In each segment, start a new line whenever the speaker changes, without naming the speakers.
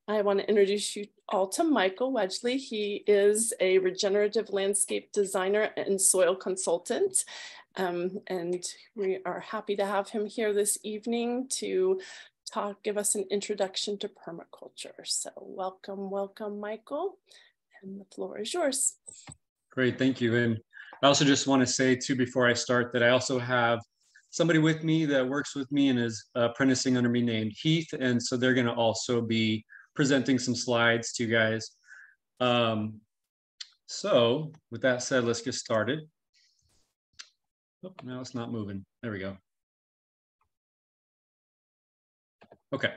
I want to introduce you all to Michael Wedgley. He is a regenerative landscape designer and soil consultant. And we are happy to have him here this evening to give us an introduction to permaculture. So welcome, Michael, and the floor is yours.
Great, thank you. And I also just want to say too, before I start, that I also have somebody with me that works with me and is apprenticing under me named Heath. And so they're going to also be presenting some slides to you guys. So with that said, let's get started. Oh, now it's not moving. There we go. Okay.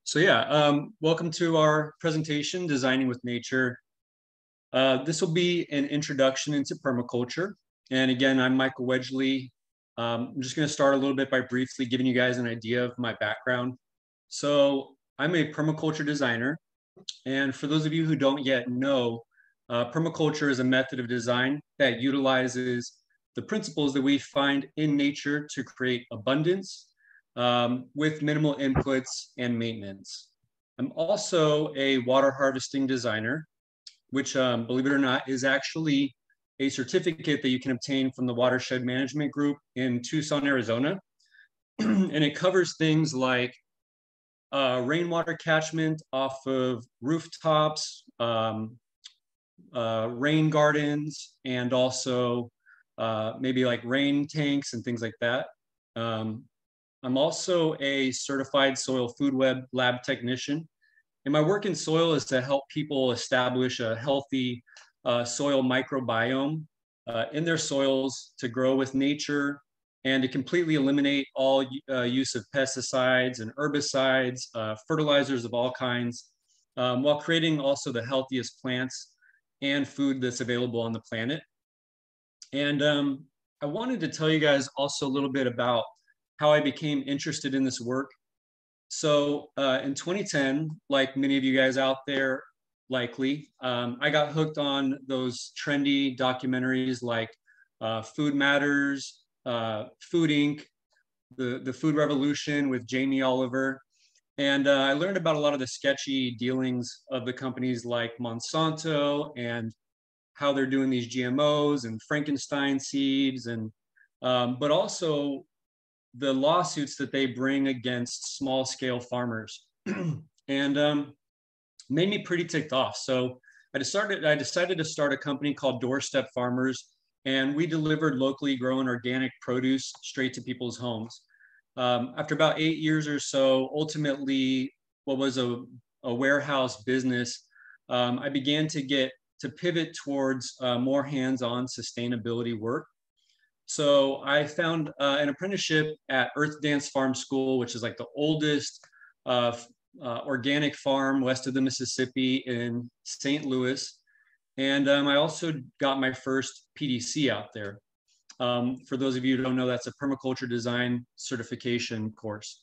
So yeah, welcome to our presentation, Designing with Nature. This will be an introduction into permaculture. And again, I'm Michael Wedgley. I'm just going to start a little bit by briefly giving you guys an idea of my background. So I'm a permaculture designer. And for those of you who don't yet know, permaculture is a method of design that utilizes the principles that we find in nature to create abundance with minimal inputs and maintenance. I'm also a water harvesting designer, which, believe it or not, is actually a certificate that you can obtain from the Watershed Management Group in Tucson, Arizona. And it covers things like rainwater catchment off of rooftops, rain gardens, and also maybe like rain tanks and things like that. I'm also a certified soil food web lab technician. And my work in soil is to help people establish a healthy soil microbiome in their soils to grow with nature and to completely eliminate all use of pesticides and herbicides, fertilizers of all kinds, while creating also the healthiest plants and food that's available on the planet. And I wanted to tell you guys also a little bit about how I became interested in this work. So in 2010, like many of you guys out there likely, I got hooked on those trendy documentaries like Food Matters, Food Inc., the Food Revolution with Jamie Oliver. And I learned about a lot of the sketchy dealings of the companies like Monsanto and how they're doing these GMOs and Frankenstein seeds, and but also the lawsuits that they bring against small scale farmers. And made me pretty ticked off. So I decided to start a company called Doorstep Farmers, and we delivered locally grown organic produce straight to people's homes. After about 8 years or so, ultimately, what was a warehouse business, I began to pivot towards more hands-on sustainability work. So I found an apprenticeship at Earth Dance Farm School, which is like the oldest organic farm west of the Mississippi in St. Louis. And I also got my first PDC out there. For those of you who don't know, that's a permaculture design certification course.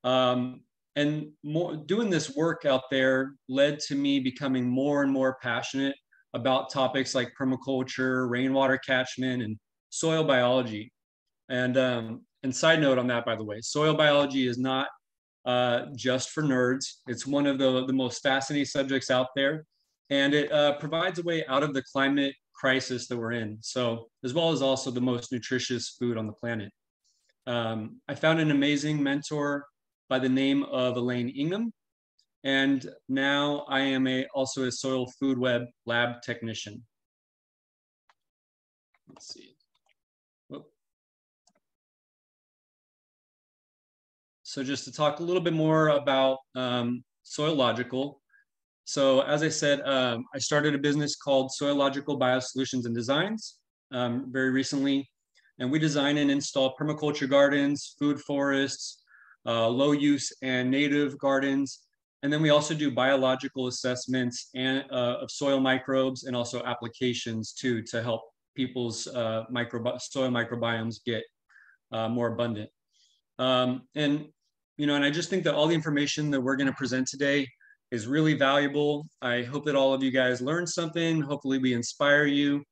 And doing this work out there led to me becoming more and more passionate about topics like permaculture, rainwater catchment, and soil biology. And side note on that, by the way, soil biology is not just for nerds. It's one of the most fascinating subjects out there. And it provides a way out of the climate crisis that we're in. So, as well as also the most nutritious food on the planet. I found an amazing mentor by the name of Elaine Ingham. And now I am also a soil food web lab technician. Let's see. So just to talk a little bit more about Soilogical. So as I said, I started a business called Soilogical Biosolutions and Designs very recently. And we design and install permaculture gardens, food forests, low use and native gardens. And then we also do biological assessments of soil microbes and also applications too, to help people's soil microbiomes get more abundant. And I just think that all the information that we're going to present today is really valuable. I hope that all of you guys learned something. Hopefully we inspire you.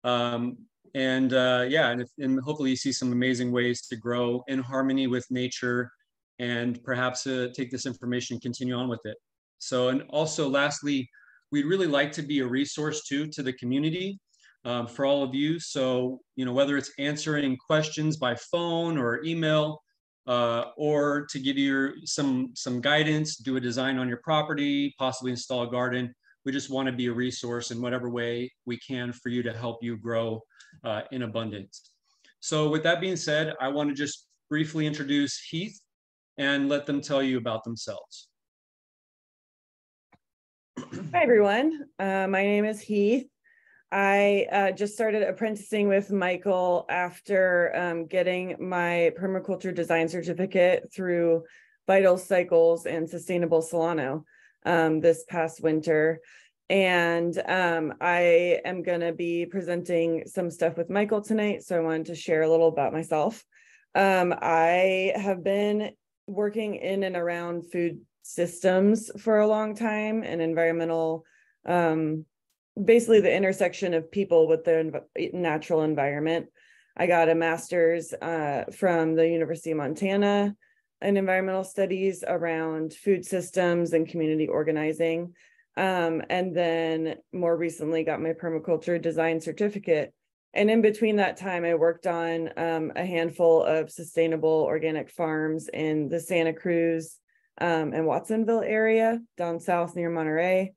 And hopefully you see some amazing ways to grow in harmony with nature and perhaps take this information and continue on with it. So, and also lastly, we'd really like to be a resource too to the community for all of you. So, you know, whether it's answering questions by phone or email, or to give you some guidance, do a design on your property, possibly install a garden. We just want to be a resource in whatever way we can for you to help you grow in abundance. So with that being said, I want to just briefly introduce Heath and let them tell you about themselves.
Hi, everyone. My name is Heath. I just started apprenticing with Michael after getting my permaculture design certificate through Vital Cycles and Sustainable Solano this past winter. And I am going to be presenting some stuff with Michael tonight. So I wanted to share a little about myself. I have been working in and around food systems for a long time and environmental, basically the intersection of people with the natural environment. I got a master's from the University of Montana in environmental studies around food systems and community organizing. And then more recently got my permaculture design certificate. And in between that time, I worked on a handful of sustainable organic farms in the Santa Cruz and Watsonville area down south near Monterey,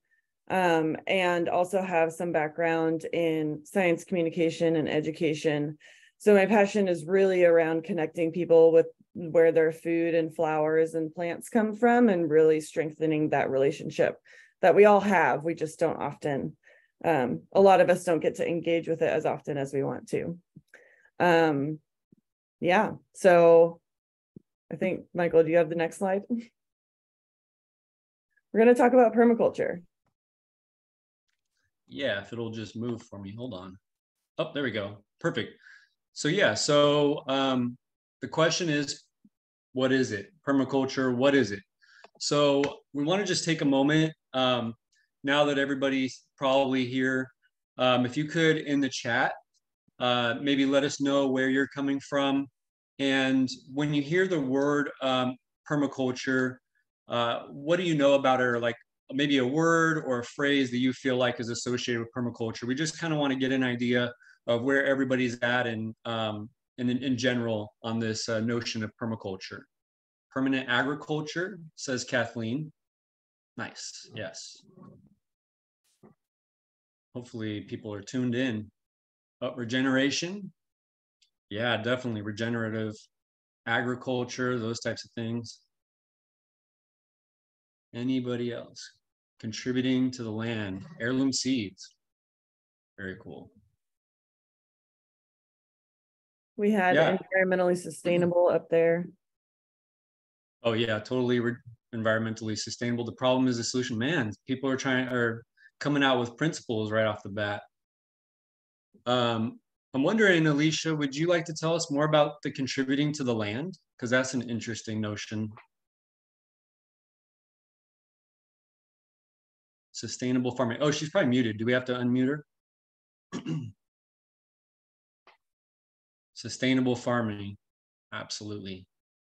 and also have some background in science communication and education. So my passion is really around connecting people with where their food and flowers and plants come from and really strengthening that relationship that we all have. We just don't often, a lot of us don't get to engage with it as often as we want to. Yeah, so I think, Michael, do you have the next slide? We're going to talk about permaculture.
Yeah, if it'll just move for me. Hold on. Oh, there we go. Perfect. So yeah, so the question is, what is it? Permaculture, what is it? So we want to just take a moment, now that everybody's probably here, if you could in the chat, maybe let us know where you're coming from. And when you hear the word permaculture, what do you know about it, or like maybe a word or a phrase that you feel like is associated with permaculture? We just kind of want to get an idea of where everybody's at and in general on this notion of permaculture. Permanent agriculture, says Kathleen. Nice, yes. Hopefully people are tuned in. Regeneration, yeah, definitely regenerative agriculture, those types of things. Anybody else? Contributing to the land, heirloom seeds. Very cool.
We had environmentally sustainable up there.
Oh yeah, totally environmentally sustainable. The problem is the solution. Man, people are coming out with principles right off the bat. I'm wondering, Alicia, would you like to tell us more about the contributing to the land? Because that's an interesting notion. Sustainable farming. Oh, she's probably muted. Do we have to unmute her? Sustainable farming. Absolutely.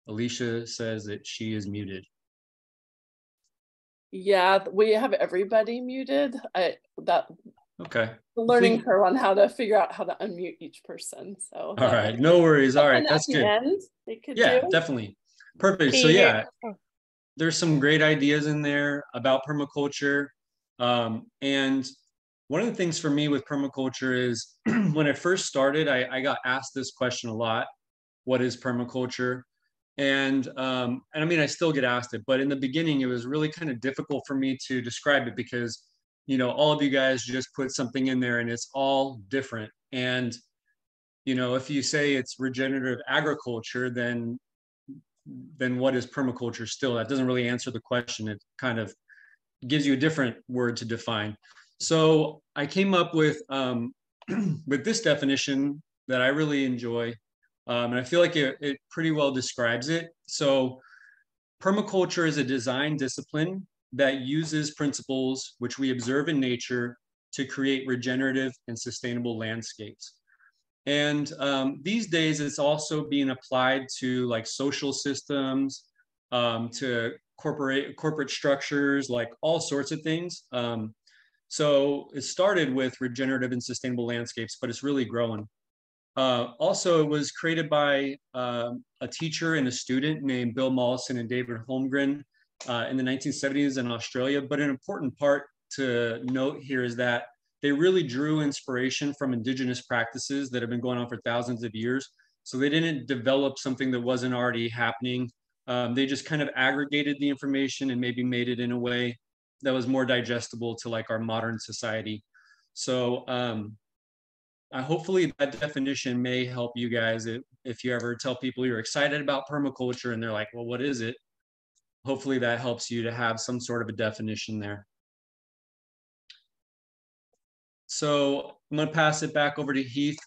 Alicia says that she is muted.
Yeah, we have everybody muted.
Okay.
The learning curve on how to figure out how to unmute each person. So
all right, no worries. All right, that's good.
They could
do. Definitely. Perfect. So yeah, there's some great ideas in there about permaculture. And one of the things for me with permaculture is when I first started, I got asked this question a lot. What is permaculture? And I mean, I still get asked it, but in the beginning, it was really kind of difficult for me to describe it because, you know, all of you guys just put something in there and it's all different. And, you know, if you say it's regenerative agriculture, then what is permaculture still? That doesn't really answer the question. It kind of gives you a different word to define. So I came up with this definition that I really enjoy. And I feel like it pretty well describes it. So permaculture is a design discipline that uses principles which we observe in nature to create regenerative and sustainable landscapes. And these days, it's also being applied to like social systems, to corporate structures, like all sorts of things. So it started with regenerative and sustainable landscapes, but it's really growing. Also, it was created by a teacher and a student named Bill Mollison and David Holmgren in the 1970s in Australia. But an important part to note here is that they really drew inspiration from indigenous practices that have been going on for thousands of years. So they didn't develop something that wasn't already happening. They just kind of aggregated the information and maybe made it in a way that was more digestible to like our modern society. So hopefully that definition may help you guys if you ever tell people you're excited about permaculture and they're like, well, what is it? Hopefully that helps you to have some sort of a definition there. So I'm going to pass it back over to Heath,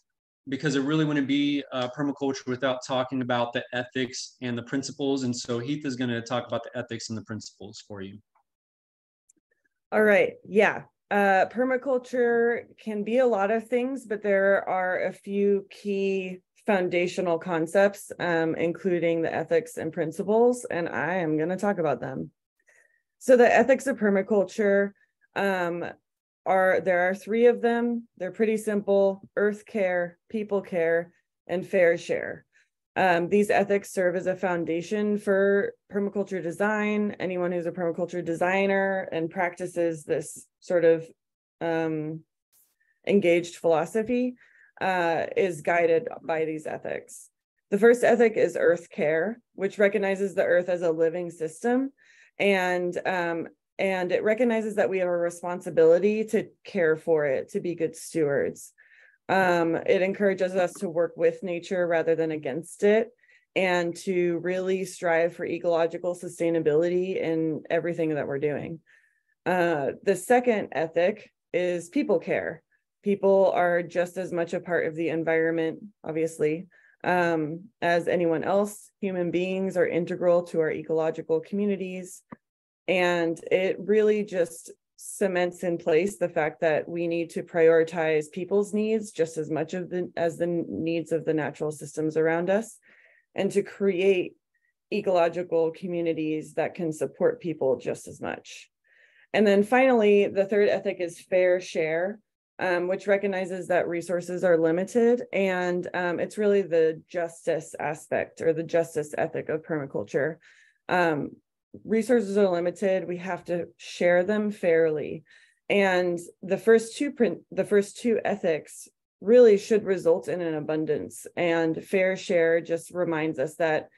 because it really wouldn't be permaculture without talking about the ethics and the principles. And so Heath is going to talk about the ethics and the principles for you.
All right. Yeah. Permaculture can be a lot of things, but there are a few key foundational concepts, including the ethics and principles, and I am going to talk about them. So the ethics of permaculture, there are three of them. They're pretty simple: earth care, people care, and fair share. These ethics serve as a foundation for permaculture design. Anyone who's a permaculture designer and practices this sort of engaged philosophy is guided by these ethics. The first ethic is earth care, which recognizes the earth as a living system, and it recognizes that we have a responsibility to care for it, to be good stewards. It encourages us to work with nature rather than against it, and to really strive for ecological sustainability in everything that we're doing. The second ethic is people care. People are just as much a part of the environment, obviously, as anyone else. Human beings are integral to our ecological communities, and it really just cements in place the fact that we need to prioritize people's needs just as much as the needs of the natural systems around us, and to create ecological communities that can support people just as much. And then finally, the third ethic is fair share, which recognizes that resources are limited, and it's really the justice aspect, or the justice ethic of permaculture. Resources are limited. We have to share them fairly, and the first two ethics really should result in an abundance. And fair share just reminds us that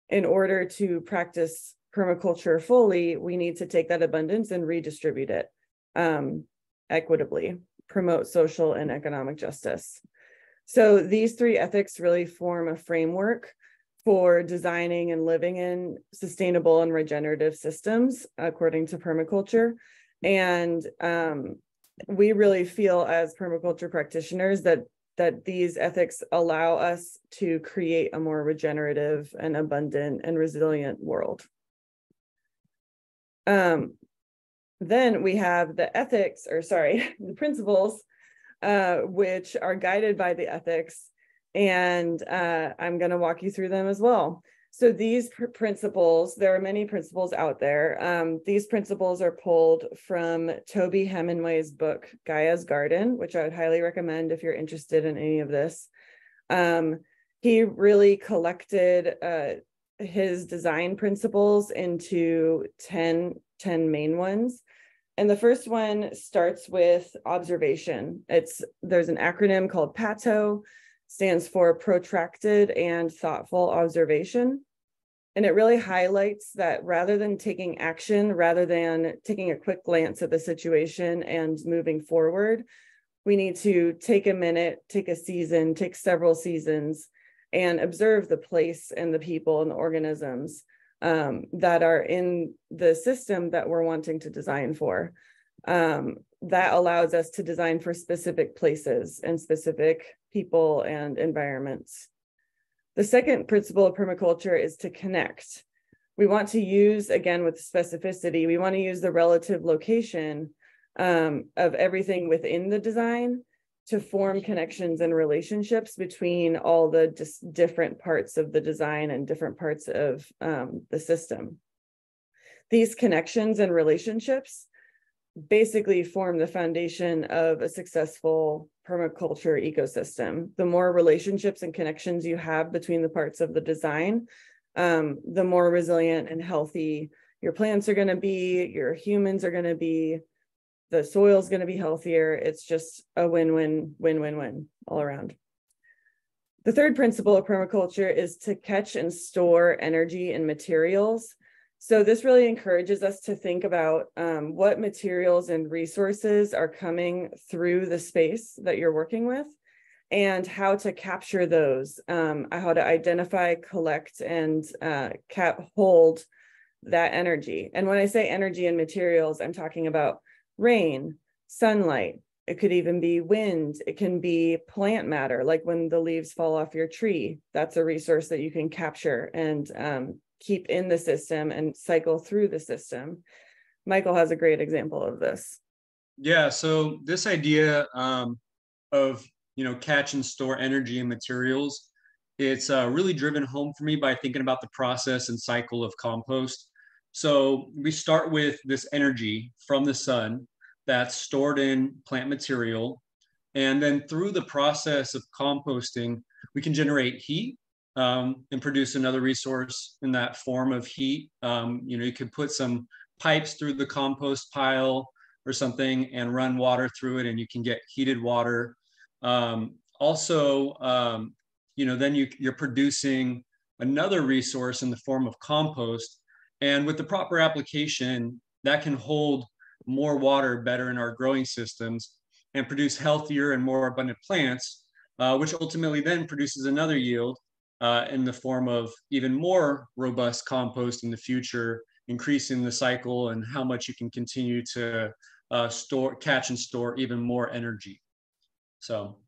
in order to practice permaculture fully, we need to take that abundance and redistribute it equitably, promote social and economic justice. So these three ethics really form a framework for designing and living in sustainable and regenerative systems, according to permaculture. And we really feel as permaculture practitioners that these ethics allow us to create a more regenerative and abundant and resilient world. Then we have the the principles, which are guided by the ethics. And I'm going to walk you through them as well. So these principles, there are many principles out there. These principles are pulled from Toby Hemingway's book, Gaia's Garden, which I would highly recommend if you're interested in any of this. He really collected his design principles into 10 main ones. And the first one starts with observation. There's an acronym called PATO, stands for protracted and thoughtful observation. And it really highlights that rather than taking action, rather than taking a quick glance at the situation and moving forward, we need to take a minute, take a season, take several seasons, and observe the place and the people and the organisms that are in the system that we're wanting to design for. That allows us to design for specific places and specific people and environments. The second principle of permaculture is to connect. We want to use, again, with specificity, we want to use the relative location of everything within the design to form connections and relationships between all the different parts of the design and different parts of the system. These connections and relationships basically form the foundation of a successful permaculture ecosystem. The more relationships and connections you have between the parts of the design, the more resilient and healthy your plants are going to be, your humans are going to be, the soil is going to be healthier. It's just a win-win, win-win-win all around. The third principle of permaculture is to catch and store energy and materials. So this really encourages us to think about what materials and resources are coming through the space that you're working with and how to capture those, how to identify, collect, and hold that energy. And when I say energy and materials, I'm talking about rain, sunlight. It could even be wind. It can be plant matter, like when the leaves fall off your tree. That's a resource that you can capture and keep in the system and cycle through the system. Michael has a great example of this.
Yeah, so this idea of catch and store energy and materials, it's really driven home for me by thinking about the process and cycle of compost. So we start with this energy from the sun that's stored in plant material. And then through the process of composting, we can generate heat and produce another resource in that form of heat. You could put some pipes through the compost pile or something and run water through it, and you can get heated water. Then you're producing another resource in the form of compost. And with the proper application, that can hold more water better in our growing systems and produce healthier and more abundant plants, which ultimately then produces another yield in the form of even more robust compost in the future, increasing the cycle and how much you can continue to catch and store even more energy. So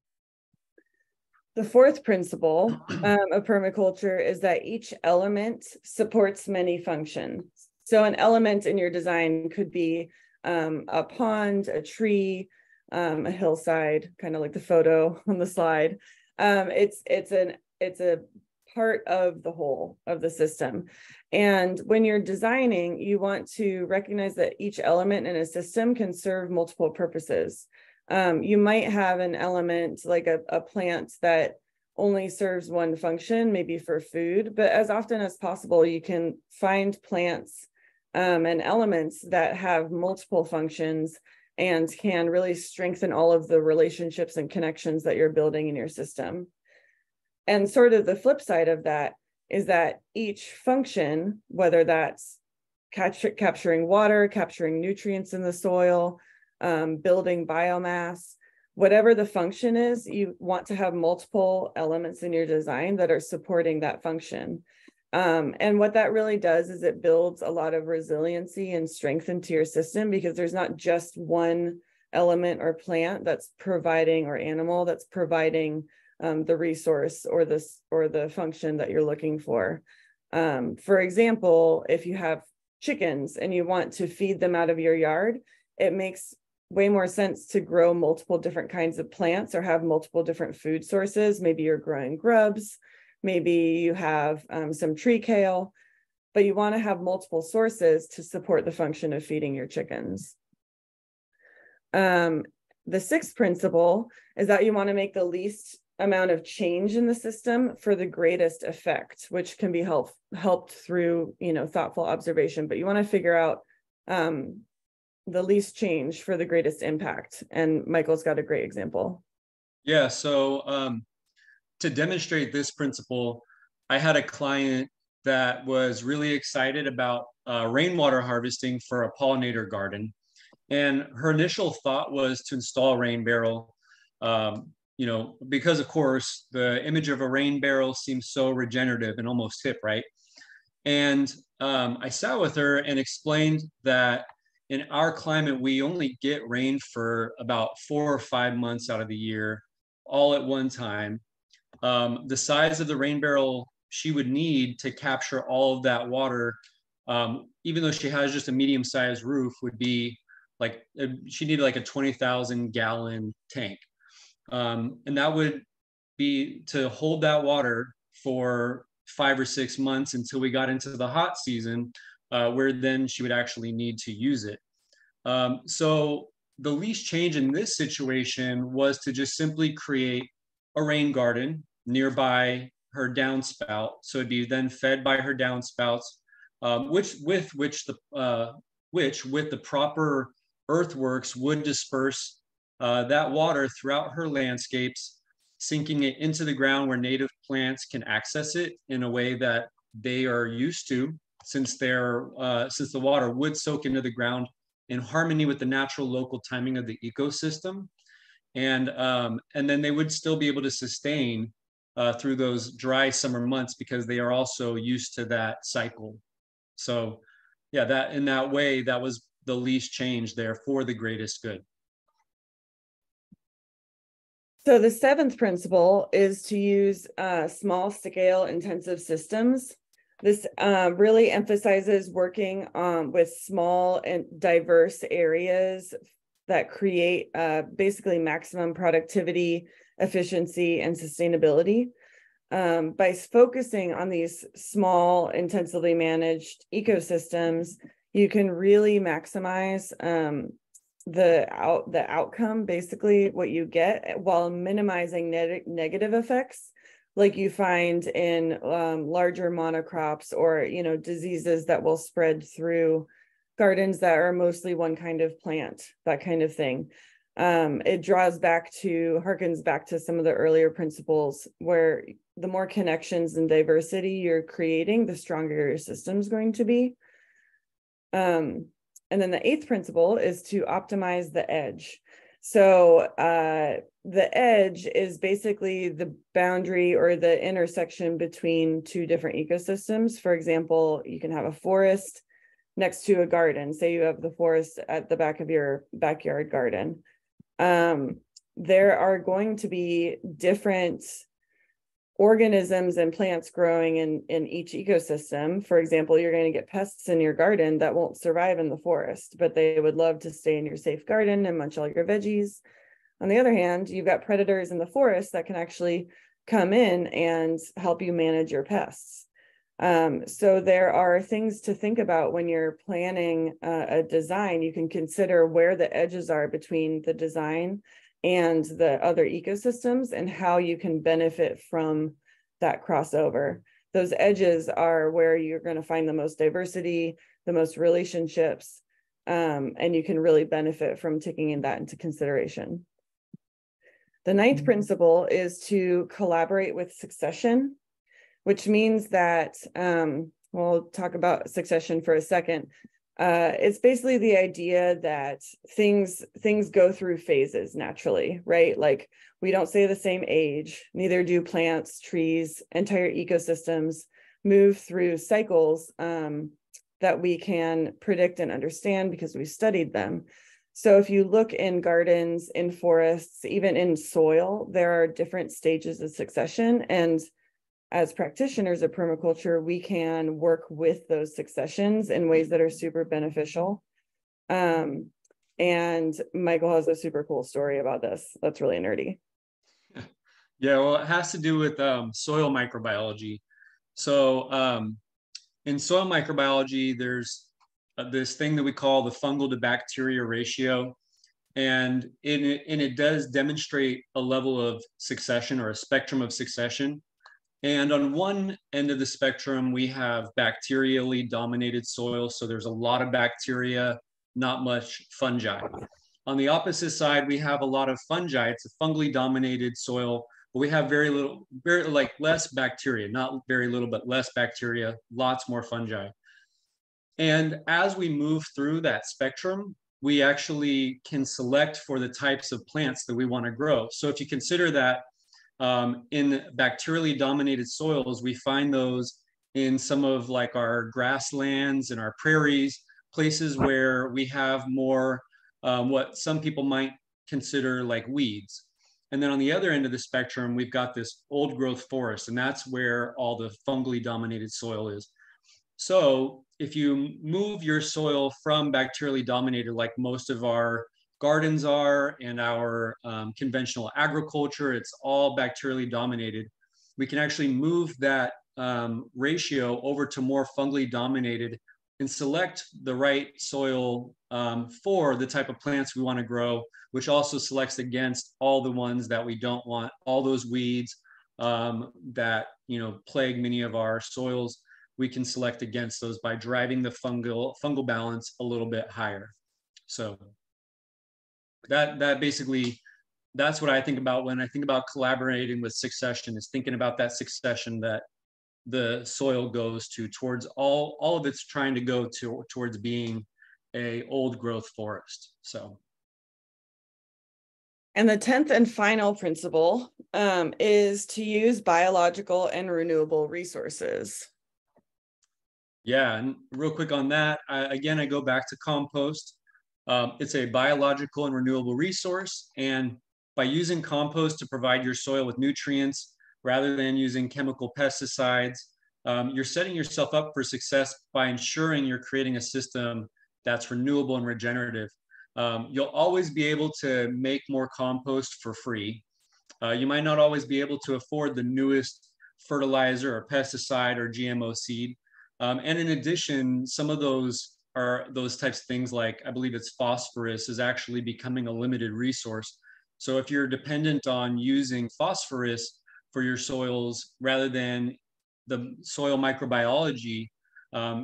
the fourth principle of permaculture is that each element supports many functions. So an element in your design could be a pond, a tree, a hillside, kind of like the photo on the slide. It's a part of the whole of the system. And when you're designing, you want to recognize that each element in a system can serve multiple purposes. You might have an element like a plant that only serves one function, maybe for food, but as often as possible, you can find plants and elements that have multiple functions and can really strengthen all of the relationships and connections that you're building in your system. And sort of the flip side of that is that each function, whether that's capturing water, capturing nutrients in the soil, building biomass, whatever the function is, you want to have multiple elements in your design that are supporting that function. And what that really does is it builds a lot of resiliency and strength into your system, because there's not just one element or plant that's providing, or animal that's providing the resource or the function that you're looking for. For example, if you have chickens and you want to feed them out of your yard, it makes way more sense to grow multiple different kinds of plants or have multiple different food sources. Maybe you're growing grubs, maybe you have some tree kale, but you want to have multiple sources to support the function of feeding your chickens. The sixth principle is that you want to make the least amount of change in the system for the greatest effect, which can be helped through thoughtful observation, but you want to figure out the least change for the greatest impact. And Michael's got a great example.
Yeah, so to demonstrate this principle, I had a client that was really excited about rainwater harvesting for a pollinator garden. And her initial thought was to install a rain barrel, because of course the image of a rain barrel seems so regenerative and almost hip, right? And I sat with her and explained that in our climate, we only get rain for about 4 or 5 months out of the year, all at one time. The size of the rain barrel she would need to capture all of that water, even though she has just a medium-sized roof, would be like, she needed like a 20,000 gallon tank. And that would be to hold that water for 5 or 6 months until we got into the hot season, where then she would actually need to use it. So the least change in this situation was to just simply create a rain garden nearby her downspout. So it'd be then fed by her downspouts, which with the proper earthworks would disperse that water throughout her landscapes, sinking it into the ground where native plants can access it in a way that they are used to, since the water would soak into the ground in harmony with the natural local timing of the ecosystem. And then they would still be able to sustain through those dry summer months because they are also used to that cycle. So yeah, that in that way, that was the least change there for the greatest good.
So the seventh principle is to use small scale intensive systems. This really emphasizes working with small and diverse areas that create basically maximum productivity, efficiency, and sustainability. By focusing on these small, intensively managed ecosystems, you can really maximize the outcome, basically what you get, while minimizing negative effects like you find in larger monocrops or diseases that will spread through gardens that are mostly one kind of plant, that kind of thing. It harkens back to some of the earlier principles where the more connections and diversity you're creating, the stronger your system's going to be. And then the eighth principle is to optimize the edge. So the edge is basically the boundary or the intersection between two different ecosystems. For example, you can have a forest next to a garden. Say you have the forest at the back of your backyard garden. There are going to be different organisms and plants growing in each ecosystem. For example, you're going to get pests in your garden that won't survive in the forest, but they would love to stay in your safe garden and munch all your veggies. On the other hand, you've got predators in the forest that can actually come in and help you manage your pests. So there are things to think about when you're planning a design. You can consider where the edges are between the design and the other ecosystems and how you can benefit from that crossover. Those edges are where you're going to find the most diversity, the most relationships, and you can really benefit from taking that into consideration. The ninth principle is to collaborate with succession, which means that, we'll talk about succession for a second. It's basically the idea that things go through phases naturally, right? Like we don't stay the same age, neither do plants, trees, entire ecosystems move through cycles that we can predict and understand because we studied them. So if you look in gardens, in forests, even in soil, there are different stages of succession. And as practitioners of permaculture, we can work with those successions in ways that are super beneficial. And Michael has a super cool story about this. That's really nerdy.
Yeah, well, it has to do with soil microbiology. So in soil microbiology, there's this thing that we call the fungal to bacteria ratio. And it does demonstrate a level of succession or a spectrum of succession. And on one end of the spectrum, we have bacterially dominated soil. So there's a lot of bacteria, not much fungi. On the opposite side, we have a lot of fungi. It's a fungally dominated soil, but we have less bacteria, not very little, but less bacteria, lots more fungi. And as we move through that spectrum, we actually can select for the types of plants that we want to grow. So if you consider that in bacterially dominated soils, we find those in some of like our grasslands and our prairies, places where we have more what some people might consider like weeds. And then on the other end of the spectrum, we've got this old growth forest, and that's where all the fungally dominated soil is. So if you move your soil from bacterially dominated, like most of our gardens are and our conventional agriculture, it's all bacterially dominated. We can actually move that ratio over to more fungally dominated and select the right soil for the type of plants we want to grow, which also selects against all the ones that we don't want, all those weeds that plague many of our soils. We can select against those by driving the fungal balance a little bit higher. So that basically, that's what I think about when I think about collaborating with succession, is thinking about that succession that the soil goes to towards all of it's trying to go towards being a old growth forest. So.
And the 10th and final principle is to use biological and renewable resources.
Yeah, and real quick on that, again, I go back to compost. It's a biological and renewable resource. And by using compost to provide your soil with nutrients, rather than using chemical pesticides, you're setting yourself up for success by ensuring you're creating a system that's renewable and regenerative. You'll always be able to make more compost for free. You might not always be able to afford the newest fertilizer or pesticide or GMO seed. And in addition, some of those types of things, like I believe it's phosphorus, is actually becoming a limited resource. So if you're dependent on using phosphorus for your soils rather than the soil microbiology,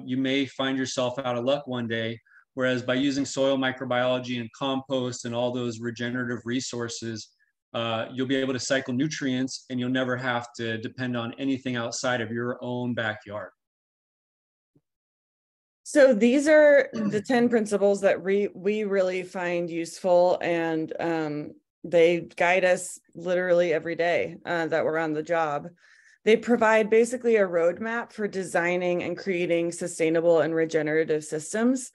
you may find yourself out of luck one day. Whereas by using soil microbiology and compost and all those regenerative resources, you'll be able to cycle nutrients and you'll never have to depend on anything outside of your own backyard.
So these are the 10 principles that we really find useful, and they guide us literally every day that we're on the job. They provide basically a roadmap for designing and creating sustainable and regenerative systems,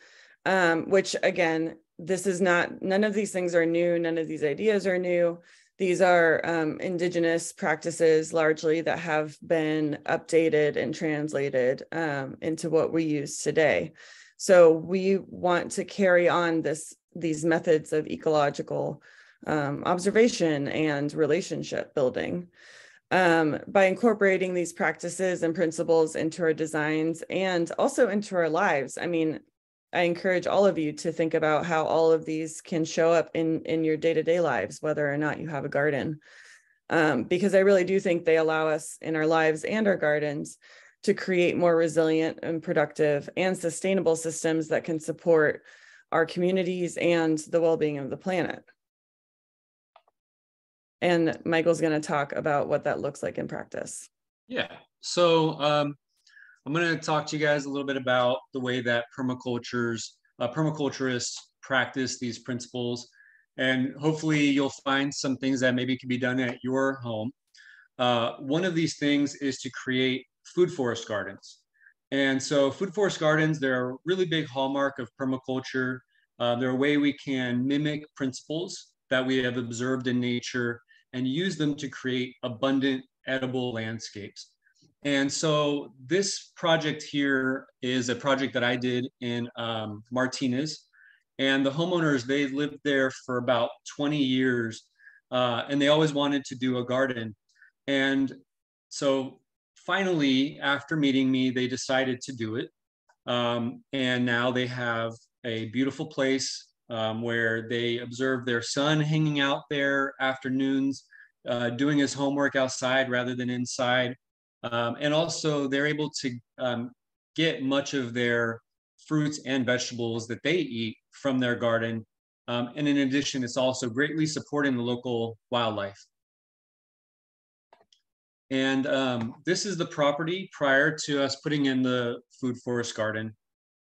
which again, none of these things are new. None of these ideas are new. These are indigenous practices largely that have been updated and translated into what we use today. So we want to carry on these methods of ecological observation and relationship building by incorporating these practices and principles into our designs and also into our lives. I mean, I encourage all of you to think about how all of these can show up in your day-to-day lives, whether or not you have a garden, because I really do think they allow us in our lives and our gardens to create more resilient and productive and sustainable systems that can support our communities and the well-being of the planet. And Michael's going to talk about what that looks like in practice.
Yeah, so I'm going to talk to you guys a little bit about the way that permaculturists practice these principles, and hopefully you'll find some things that maybe can be done at your home. One of these things is to create food forest gardens. And so food forest gardens, they're a really big hallmark of permaculture. They're a way we can mimic principles that we have observed in nature and use them to create abundant, edible landscapes. And so this project here is a project that I did in Martinez. And the homeowners, they lived there for about 20 years, and they always wanted to do a garden. And so finally, after meeting me, they decided to do it. And now they have a beautiful place where they observe their son hanging out there afternoons, doing his homework outside rather than inside. And also they're able to get much of their fruits and vegetables that they eat from their garden. And in addition, it's also greatly supporting the local wildlife. And this is the property prior to us putting in the food forest garden.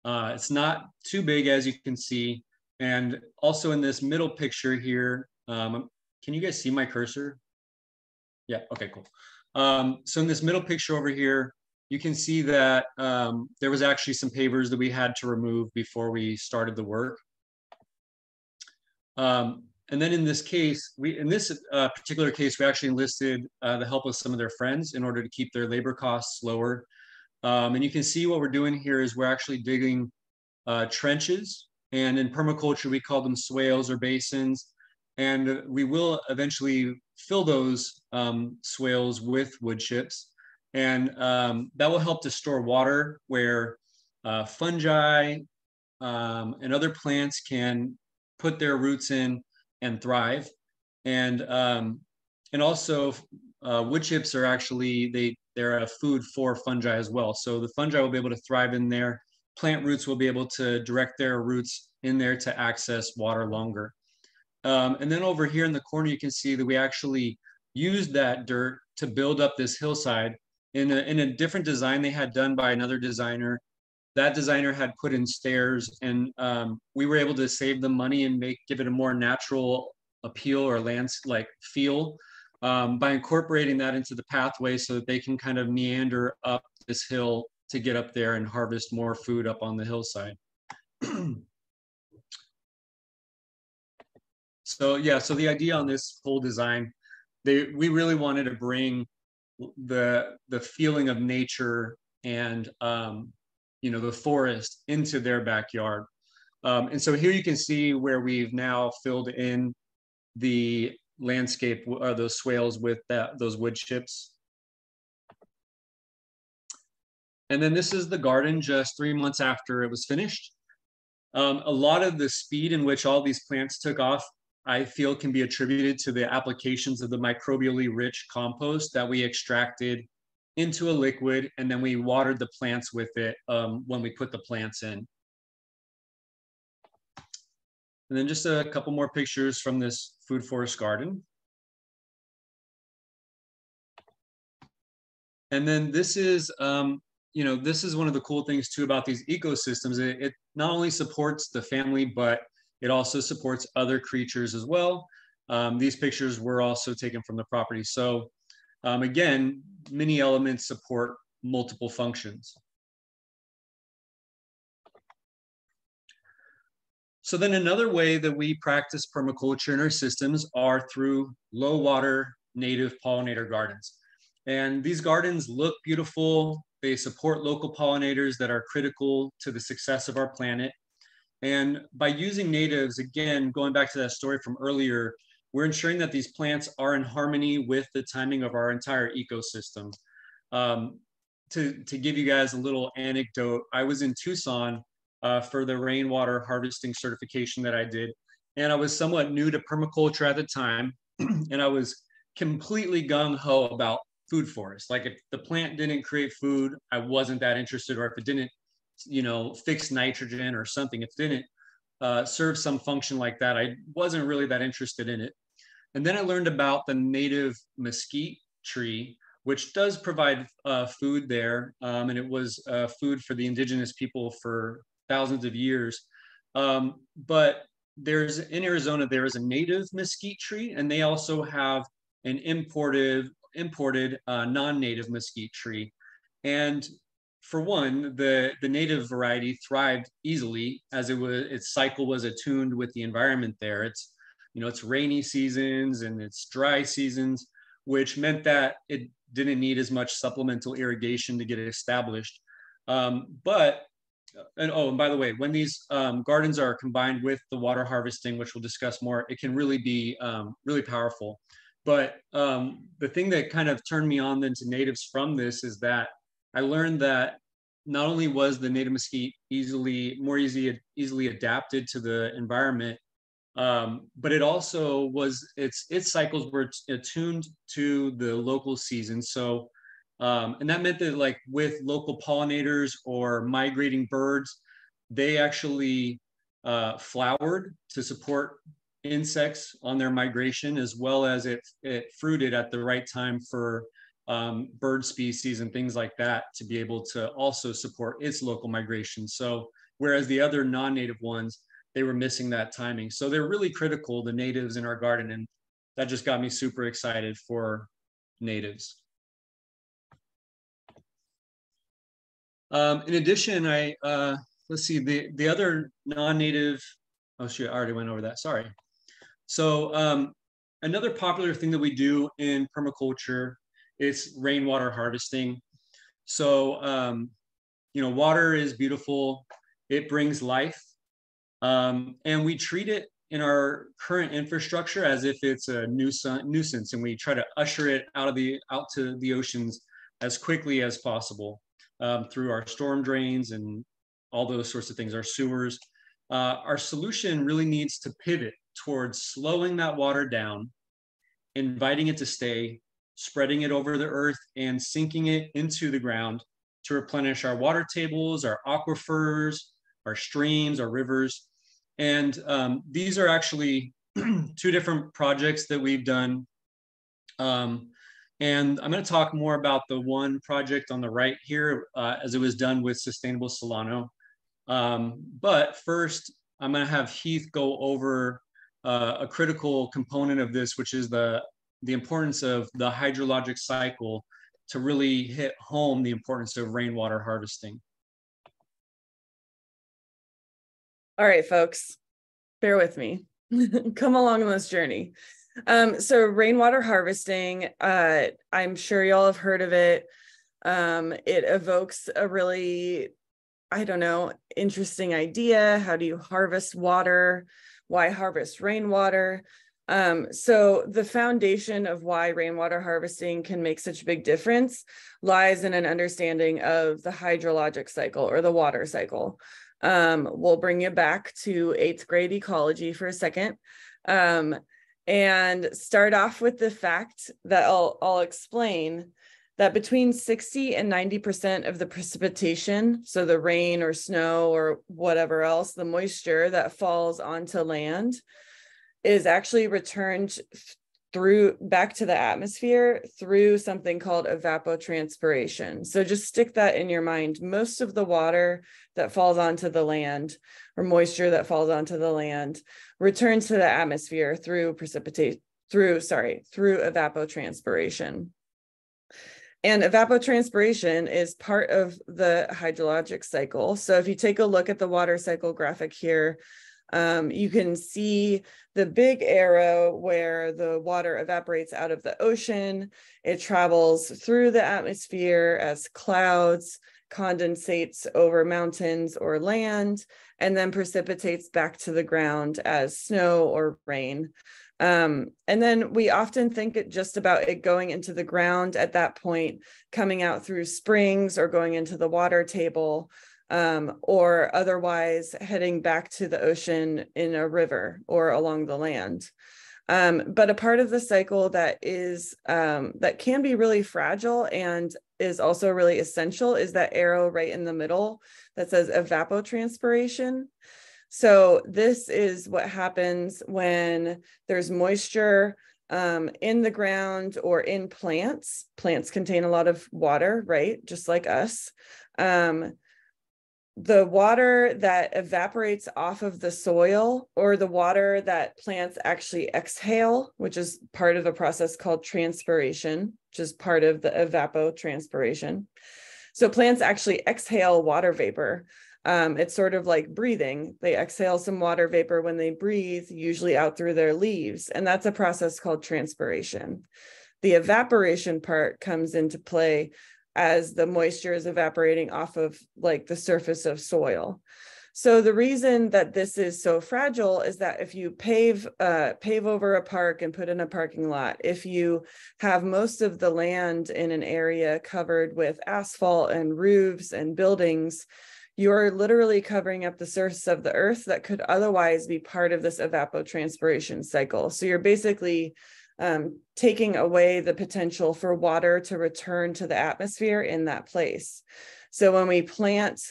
It's not too big, as you can see. And also in this middle picture here, can you guys see my cursor? Yeah, okay, cool. So in this middle picture over here, you can see that there was actually some pavers that we had to remove before we started the work. And then in this case, particular case, we actually enlisted the help of some of their friends in order to keep their labor costs lower. And you can see what we're doing here is we're actually digging trenches And in permaculture, we call them swales or basins. And we will eventually fill those swales with wood chips. And that will help to store water where fungi and other plants can put their roots in and thrive. And also wood chips are actually, they're a food for fungi as well. So the fungi will be able to thrive in there. Plant roots will be able to direct their roots in there to access water longer. And then over here in the corner, you can see that we actually used that dirt to build up this hillside in a different design they had done by another designer. That designer had put in stairs, and we were able to save them money and give it a more natural appeal or like feel by incorporating that into the pathway so that they can kind of meander up this hill to get up there and harvest more food up on the hillside. So yeah, so the idea on this whole design, we really wanted to bring the feeling of nature and you know, the forest into their backyard. And so here you can see where we've now filled in the landscape, those swales with those wood chips. And then this is the garden just 3 months after it was finished. A lot of the speed in which all these plants took off, I feel, can be attributed to the applications of the microbially rich compost that we extracted into a liquid, and then we watered the plants with it when we put the plants in. And then just a couple more pictures from this food forest garden. And then this is, you know, this is one of the cool things too about these ecosystems. It not only supports the family, but it also supports other creatures as well. These pictures were also taken from the property. So again, many elements support multiple functions. So then another way that we practice permaculture in our systems are through low water native pollinator gardens. And these gardens look beautiful. They support local pollinators that are critical to the success of our planet. And by using natives, again, going back to that story from earlier, we're ensuring that these plants are in harmony with the timing of our entire ecosystem. To give you guys a little anecdote, I was in Tucson for the rainwater harvesting certification that I did. And I was somewhat new to permaculture at the time. And I was completely gung-ho about food forests. Like if the plant didn't create food, I wasn't that interested, or if it didn't, you know, fix nitrogen or something, if it didn't serve some function like that, I wasn't really that interested in it. And then I learned about the native mesquite tree, which does provide food there. And it was food for the indigenous people for thousands of years. But in Arizona, there is a native mesquite tree, and they also have an imported non-native mesquite tree. And for one, the native variety thrived easily as its cycle was attuned with the environment there. It's, you know, it's rainy seasons and it's dry seasons, which meant that it didn't need as much supplemental irrigation to get it established. And by the way, when these gardens are combined with the water harvesting, which we'll discuss more, it can really be really powerful. But the thing that kind of turned me on then to natives from this is that I learned that not only was the native mesquite easily adapted to the environment, but it also was its cycles were attuned to the local season. So, and that meant that, like with local pollinators or migrating birds, they actually flowered to support insects on their migration, as well as it fruited at the right time for bird species and things like that to be able to also support its local migration. So whereas the other non-native ones, they were missing that timing. So they're really critical, the natives in our garden, and that just got me super excited for natives. In addition, let's see, the other non-native, oh shoot, I already went over that, sorry. So another popular thing that we do in permaculture is rainwater harvesting. So, you know, water is beautiful. It brings life. And we treat it in our current infrastructure as if it's a nuisance, and we try to usher it out to the oceans as quickly as possible through our storm drains and all those sorts of things, our sewers. Our solution really needs to pivot towards slowing that water down, inviting it to stay, spreading it over the earth, and sinking it into the ground to replenish our water tables, our aquifers, our streams, our rivers. And these are actually two different projects that we've done. And I'm going to talk more about the one project on the right here, as it was done with Sustainable Solano. But first, I'm going to have Heath go over a critical component of this, which is the importance of the hydrologic cycle to really hit home the importance of rainwater harvesting.
All right, folks, bear with me. Come along on this journey. So rainwater harvesting, I'm sure y'all have heard of it. It evokes a really, I don't know, interesting idea. How do you harvest water? Why harvest rainwater? So the foundation of why rainwater harvesting can make such a big difference lies in an understanding of the hydrologic cycle or the water cycle. We'll bring you back to 8th grade ecology for a second. And start off with the fact that I'll explain that between 60 and 90% of the precipitation, so the rain or snow or whatever else, the moisture that falls onto land is actually returned back to the atmosphere through something called evapotranspiration. So just stick that in your mind. Most of the water that falls onto the land, or moisture that falls onto the land, returns to the atmosphere through evapotranspiration. And evapotranspiration is part of the hydrologic cycle. So if you take a look at the water cycle graphic here, you can see the big arrow where the water evaporates out of the ocean. It travels through the atmosphere as clouds, condensates over mountains or land, and then precipitates back to the ground as snow or rain. And then we often think just about it going into the ground at that point, coming out through springs or going into the water table, or otherwise heading back to the ocean in a river or along the land. But a part of the cycle that can be really fragile and is also really essential is that arrow right in the middle that says evapotranspiration. So this is what happens when there's moisture in the ground or in plants. Plants contain a lot of water, right? Just like us. The water that evaporates off of the soil, or the water that plants actually exhale, which is part of a process called transpiration, which is part of the evapotranspiration. So plants actually exhale water vapor. It's sort of like breathing. They exhale some water vapor when they breathe, usually out through their leaves. And that's a process called transpiration. The evaporation part comes into play as the moisture is evaporating off of like the surface of soil. So the reason that this is so fragile is that if you pave over a park and put in a parking lot, if you have most of the land in an area covered with asphalt and roofs and buildings, you're literally covering up the surface of the earth that could otherwise be part of this evapotranspiration cycle. So you're basically taking away the potential for water to return to the atmosphere in that place. So when we plant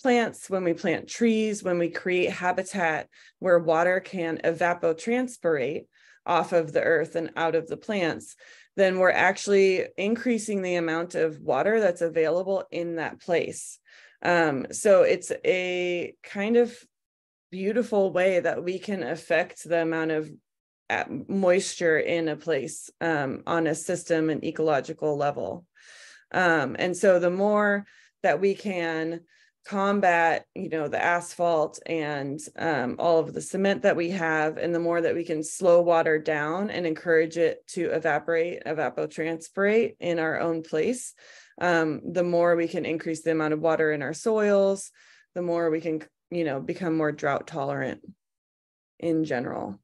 plants, when we plant trees, when we create habitat where water can evapotranspirate off of the earth and out of the plants, then we're actually increasing the amount of water that's available in that place. So it's a kind of beautiful way that we can affect the amount of moisture in a place on a system and ecological level. And so the more that we can combat, the asphalt and all of the cement that we have, and the more that we can slow water down and encourage it to evapotranspirate in our own place, the more we can increase the amount of water in our soils, the more we can become more drought tolerant in general.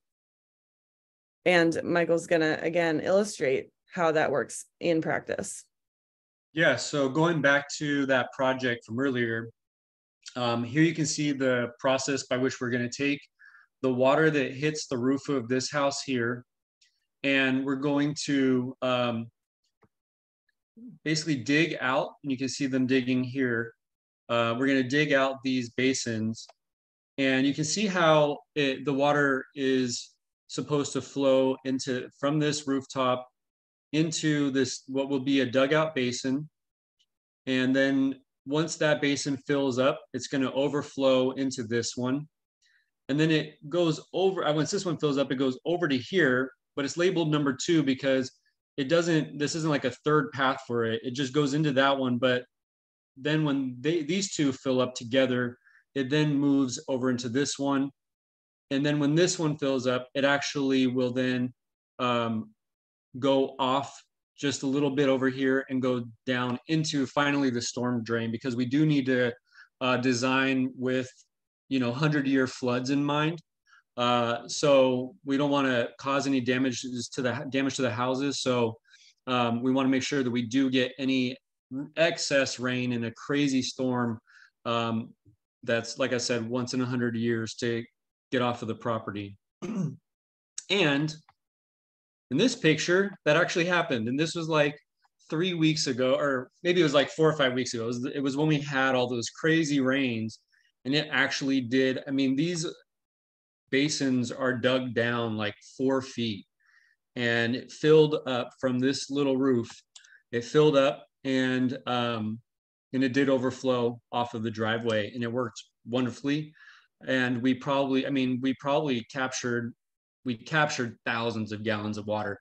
And Michael's gonna, again, illustrate how that works in practice.
Yeah, so going back to that project from earlier, here you can see the process by which we're going to take the water that hits the roof of this house here, and we're going to basically dig out, and you can see them digging here. We're going to dig out these basins, and you can see how the water is supposed to flow from this rooftop into this, what will be a dugout basin. And then once that basin fills up, it's going to overflow into this one. And then it goes over, once this one fills up, it goes over to here, but it's labeled number 2 because this isn't like a third path for it. It just goes into that one. But then when these two fill up together, it then moves over into this one. And then when this one fills up, it actually will then go off just a little bit over here and go down into finally the storm drain, because we do need to design with 100-year floods in mind. So we don't want to cause any damage to the houses. So we want to make sure that we do get any excess rain in a crazy storm that's, like I said, once in 100 years to get off of the property. And in this picture, that actually happened. And this was like 3 weeks ago, or maybe it was like 4 or 5 weeks ago. It was when we had all those crazy rains, and it actually did. I mean, these basins are dug down like 4 feet, and it filled up from this little roof. It filled up, and it did overflow off of the driveway, and it worked wonderfully. And we captured thousands of gallons of water.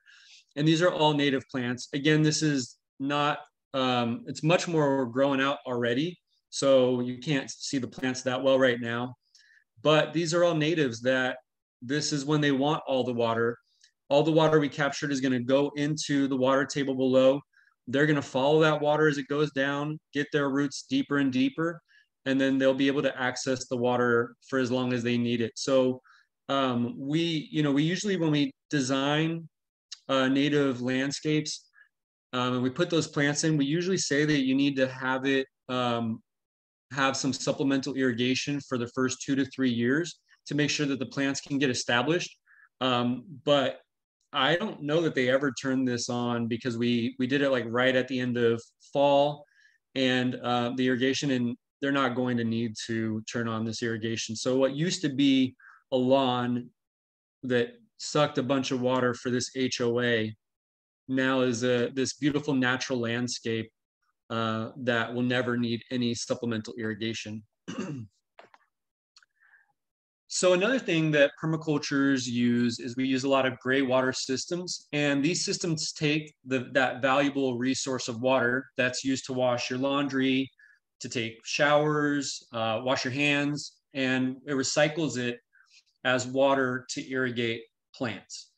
And these are all native plants. Again, this is not, it's much more growing out already. So you can't see the plants that well right now. But these are all natives that this is when they want all the water. All the water we captured is going to go into the water table below. They're going to follow that water as it goes down, get their roots deeper and deeper, and then they'll be able to access the water for as long as they need it. So we usually, when we design native landscapes and we put those plants in, we usually say that you need to have it have some supplemental irrigation for the first 2 to 3 years to make sure that the plants can get established. But I don't know that they ever turned this on, because we did it like right at the end of fall, and the irrigation, and they're not going to need to turn on this irrigation. So what used to be a lawn that sucked a bunch of water for this HOA now is this beautiful natural landscape that will never need any supplemental irrigation. So another thing that permacultures use is we use a lot of gray water systems, and these systems take that valuable resource of water that's used to wash your laundry, to take showers, wash your hands, and it recycles it as water to irrigate plants.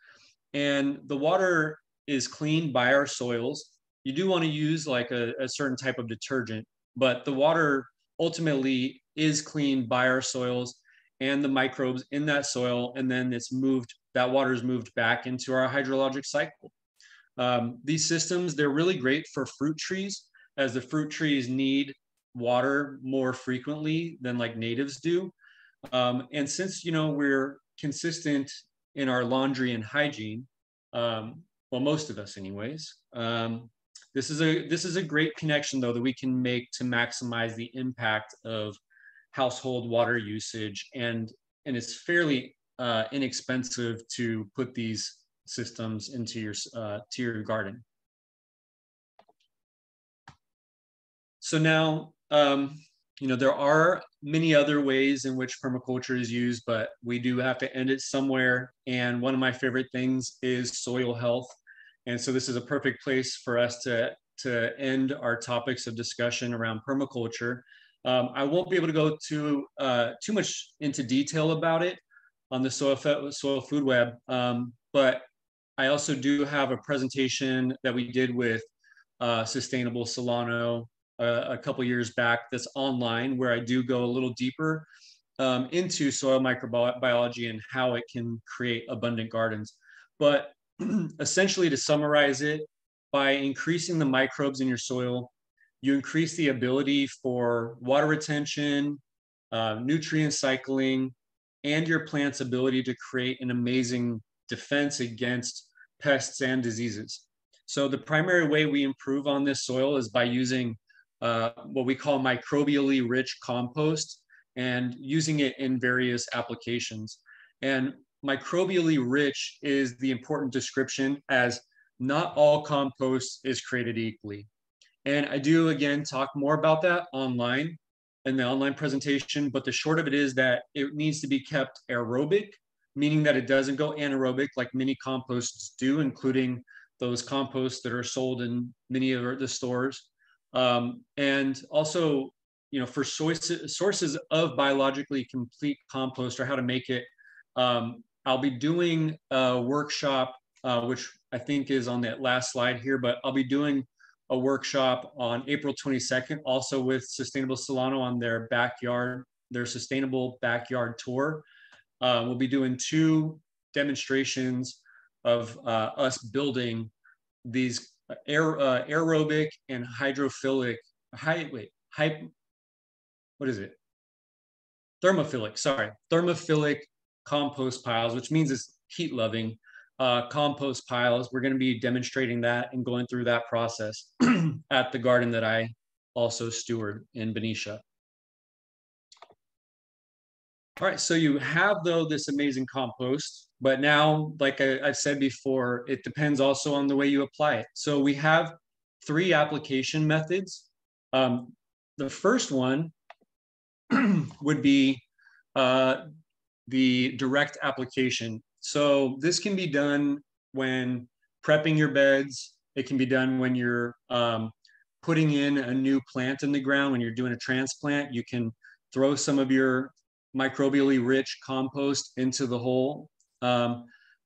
And the water is cleaned by our soils. You do want to use like a certain type of detergent, but the water ultimately is cleaned by our soils and the microbes in that soil, and then that water is moved back into our hydrologic cycle. These systems, they're really great for fruit trees, as the fruit trees need water more frequently than like natives do. And since, we're consistent in our laundry and hygiene, well, most of us anyways, this is a great connection though that we can make to maximize the impact of household water usage, and it's fairly inexpensive to put these systems into your garden. So now, there are many other ways in which permaculture is used, but we do have to end it somewhere. And one of my favorite things is soil health. And so this is a perfect place for us to end our topics of discussion around permaculture. I won't be able to go too much into detail about it on the Soil Food Web, but I also do have a presentation that we did with Sustainable Solano a couple years back that's online, where I do go a little deeper into soil microbiology and how it can create abundant gardens. But essentially, to summarize it, by increasing the microbes in your soil, you increase the ability for water retention, nutrient cycling, and your plant's ability to create an amazing defense against pests and diseases. So the primary way we improve on this soil is by using what we call microbially rich compost and using it in various applications. And microbially rich is the important description, as not all compost is created equally. And I do, again, talk more about that online in the online presentation, but the short of it is that it needs to be kept aerobic, meaning that it doesn't go anaerobic like many composts do, including those composts that are sold in many of the stores. And also, you know, for sources of biologically complete compost or how to make it, I'll be doing a workshop, which I think is on that last slide here, but I'll be doing a workshop on April 22nd, also with Sustainable Solano on their Sustainable Backyard Tour. We'll be doing 2 demonstrations of us building these aerobic and hydrophilic, thermophilic compost piles, which means it's heat loving compost piles. We're going to be demonstrating that and going through that process at the garden that I also steward in Benicia. All right, so you have, though, this amazing compost, but now, like I've said before, it depends also on the way you apply it. So we have 3 application methods. The first one would be the direct application. So this can be done when prepping your beds. It can be done when you're putting in a new plant in the ground. When you're doing a transplant, you can throw some of your microbially rich compost into the hole.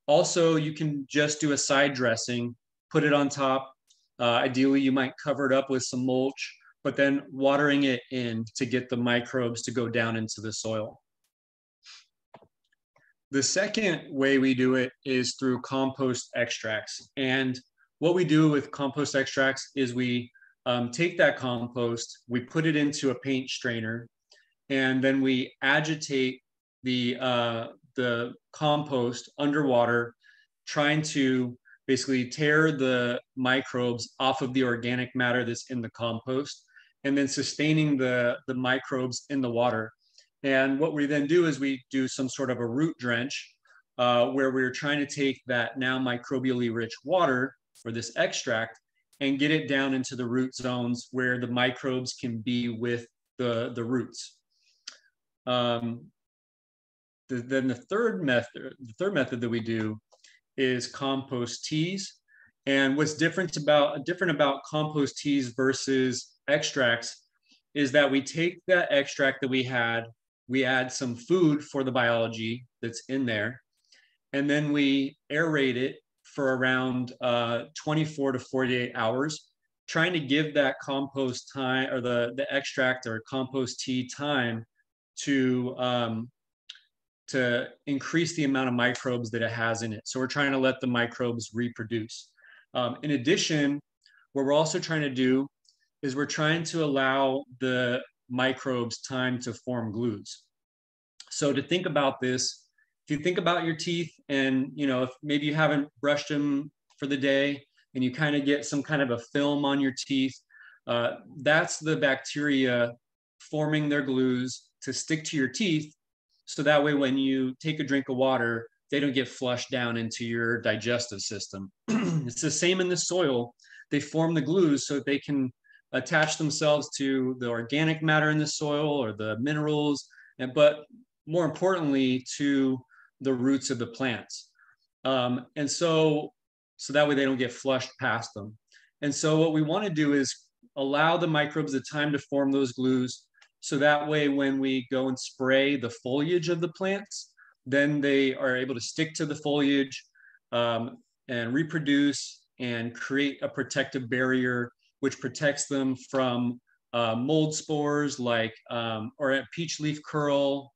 Also, you can just do a side dressing, put it on top. Ideally, you might cover it up with some mulch, but then watering it in to get the microbes to go down into the soil. The second way we do it is through compost extracts. And what we do with compost extracts is we take that compost, we put it into a paint strainer, and then we agitate the compost underwater, trying to basically tear the microbes off of the organic matter that's in the compost, and then sustaining the microbes in the water. And what we then do is we do some sort of a root drench where we're trying to take that now microbially rich water or this extract and get it down into the root zones where the microbes can be with the roots. Then the third method that we do is compost teas. And what's different about compost teas versus extracts is that we take that extract that we had, we add some food for the biology that's in there, and then we aerate it for around 24 to 48 hours, trying to give that compost time, or the extract or compost tea time to increase the amount of microbes that it has in it. So we're trying to let the microbes reproduce. In addition, what we're also trying to do is we're trying to allow the microbes time to form glues. So to think about this, if you think about your teeth and, you know, if maybe you haven't brushed them for the day and you kind of get some kind of a film on your teeth, that's the bacteria forming their glues to stick to your teeth. So that way, when you take a drink of water, they don't get flushed down into your digestive system. It's the same in the soil. They form the glues so that they can attach themselves to the organic matter in the soil or the minerals, but more importantly, to the roots of the plants. And so that way they don't get flushed past them. And so what we want to do is allow the microbes the time to form those glues. So that way, when we go and spray the foliage of the plants, then they are able to stick to the foliage and reproduce and create a protective barrier, which protects them from mold spores like or peach leaf curl,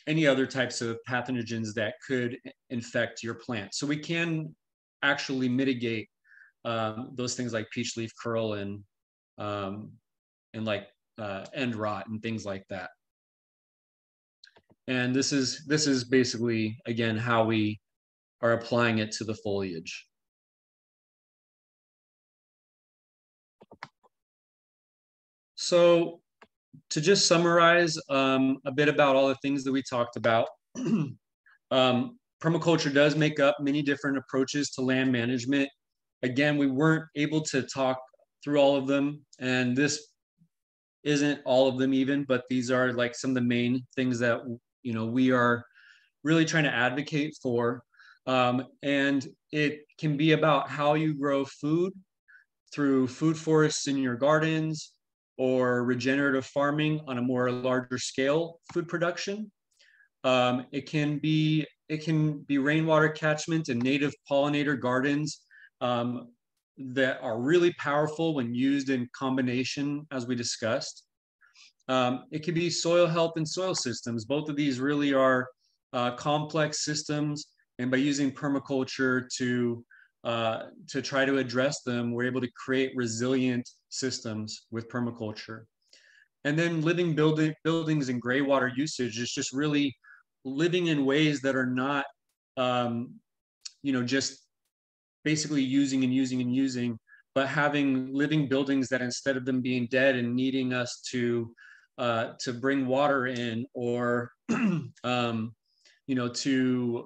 any other types of pathogens that could infect your plant. So we can actually mitigate those things like peach leaf curl and like end rot and things like that. And this is basically, again, how we are applying it to the foliage. So to just summarize a bit about all the things that we talked about, permaculture does make up many different approaches to land management. Again, we weren't able to talk through all of them, and this isn't all of them even, but these are like some of the main things that we are really trying to advocate for. And it can be about how you grow food through food forests in your gardens, or regenerative farming on a more larger scale food production. It can be rainwater catchment and native pollinator gardens that are really powerful when used in combination, as we discussed. It could be soil health and soil systems. Both of these really are complex systems, and by using permaculture to try to address them, we're able to create resilient systems with permaculture. And then living buildings and gray water usage is just really living in ways that are not, just basically using and using and using, but having living buildings that, instead of them being dead and needing us to bring water in, or to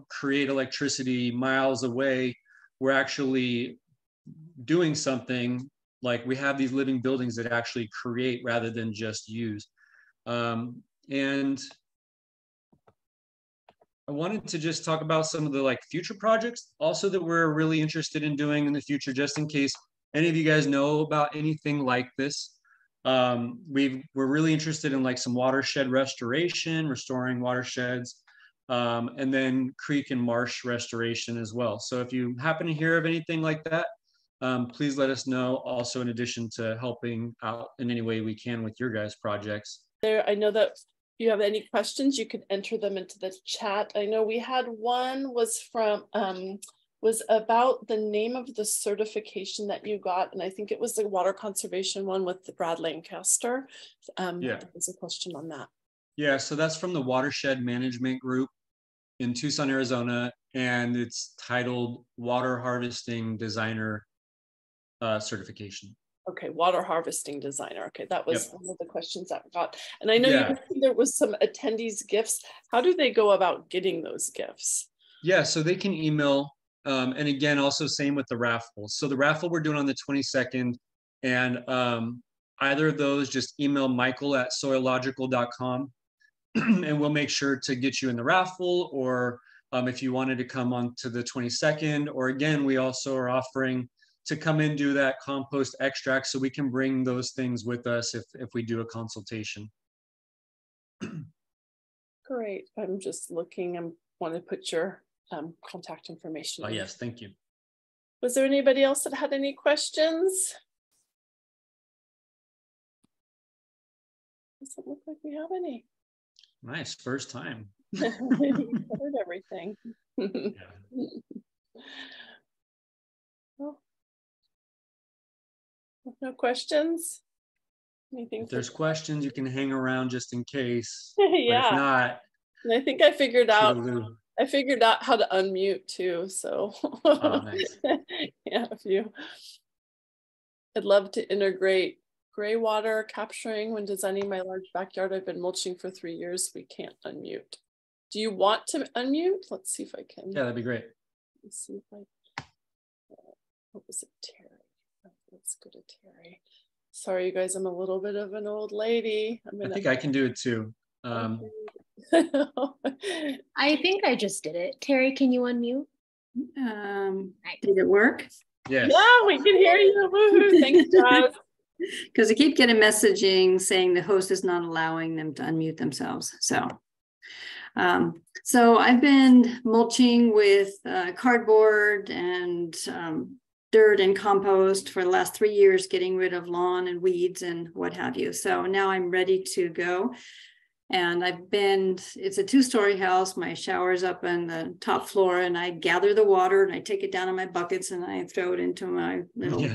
create electricity miles away, we're actually doing something. Like, we have these living buildings that actually create rather than just use. And I wanted to just talk about some of the future projects also that we're really interested in doing in the future, just in case any of you guys know about anything like this. We're really interested in some watershed restoration, restoring watersheds, and then creek and marsh restoration as well. So if you happen to hear of anything like that, please let us know. Also, in addition to helping out in any way we can with your guys' projects.
I know that if you have any questions, you can enter them into the chat. I know we had one was about the name of the certification that you got, and I think it was the water conservation one with the Brad Lancaster.
Yeah,
there's a question on that.
Yeah, so that's from the Watershed Management Group in Tucson, Arizona, and it's titled Water Harvesting Designer certification.
Okay, water harvesting designer. Okay, that was one of the questions that we got. And I know you mentioned there was some attendees gifts. How do they go about getting those gifts?
Yeah, so they can email, and again, also same with the raffle. So the raffle we're doing on the 22nd, and either of those, just email michael@soilogical.com, and we'll make sure to get you in the raffle. Or if you wanted to come on to the 22nd, or again, we also are offering to come in, do that compost extract, so we can bring those things with us if we do a consultation.
Great. I'm just looking. I want to put your contact information.
Oh, yes, thank you.
Was there anybody else that had any questions? Doesn't look like we have any.
Nice, first time.
We covered everything. Well, no questions? Anything?
If there's questions, you can hang around just in case.
Yeah.
But if not,
and I think I figured out how to unmute too. So
oh, nice.
Yeah, I'd love to integrate gray water capturing when designing my large backyard. I've been mulching for 3 years. We can't unmute. Do you want to unmute? Let's see if I can.
Yeah, that'd be great.
Let's see if what was it, Terry? Let's go to Terry. Sorry, you guys, I'm a little bit of an old lady.
I think I can do it too.
I think I just did it. Terry, can you unmute?
Did it work?
Yes.
Yeah, we can hear you. Woohoo. Thanks, Jazz.
Because I keep getting messaging saying the host is not allowing them to unmute themselves. So I've been mulching with cardboard and dirt and compost for the last 3 years, getting rid of lawn and weeds and what have you. So now I'm ready to go. And it's a 2-story house. My shower's up on the top floor, and I gather the water and I take it down in my buckets and I throw it into my little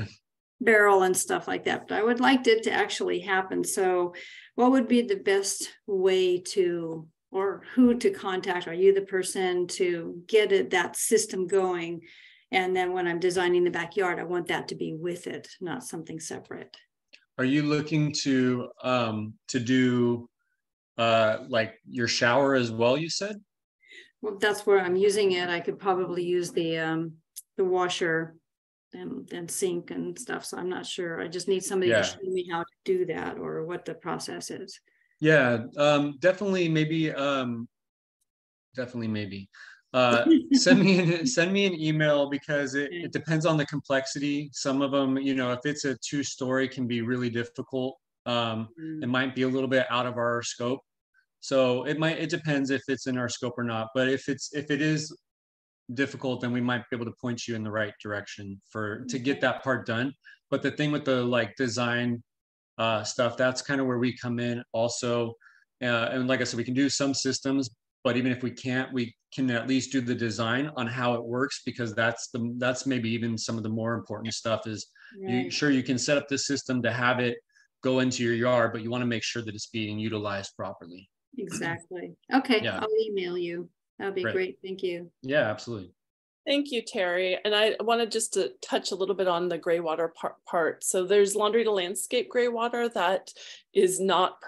barrel and stuff like that. But I would like it to actually happen. So what would be the best way to, or who to contact? Are you the person to get that system going? And then when I'm designing the backyard, I want that to be with it, not something separate.
Are you looking to do like your shower as well, you said?
Well, that's where I'm using it. I could probably use the washer and sink and stuff. So I'm not sure. I just need somebody to show me how to do that or what the process is.
Yeah, definitely maybe send me an email, because it depends on the complexity. Some of them, you know, if it's a 2-story, can be really difficult. It might be a little bit out of our scope. So it depends if it's in our scope or not. But if it is difficult, then we might be able to point you in the right direction to get that part done. But the thing with the like design stuff, that's kind of where we come in also. And like I said, we can do some systems, but even if we can't, we can at least do the design on how it works, because that's maybe even some of the more important stuff is you can set up the system to have it go into your yard, but you want to make sure that it's being utilized properly.
Exactly. Okay. I'll email you. That'd be great. Thank you.
Yeah, absolutely. Thank
you, Terry. And I wanted just to touch a little bit on the gray water part. So there's laundry to landscape gray water that is not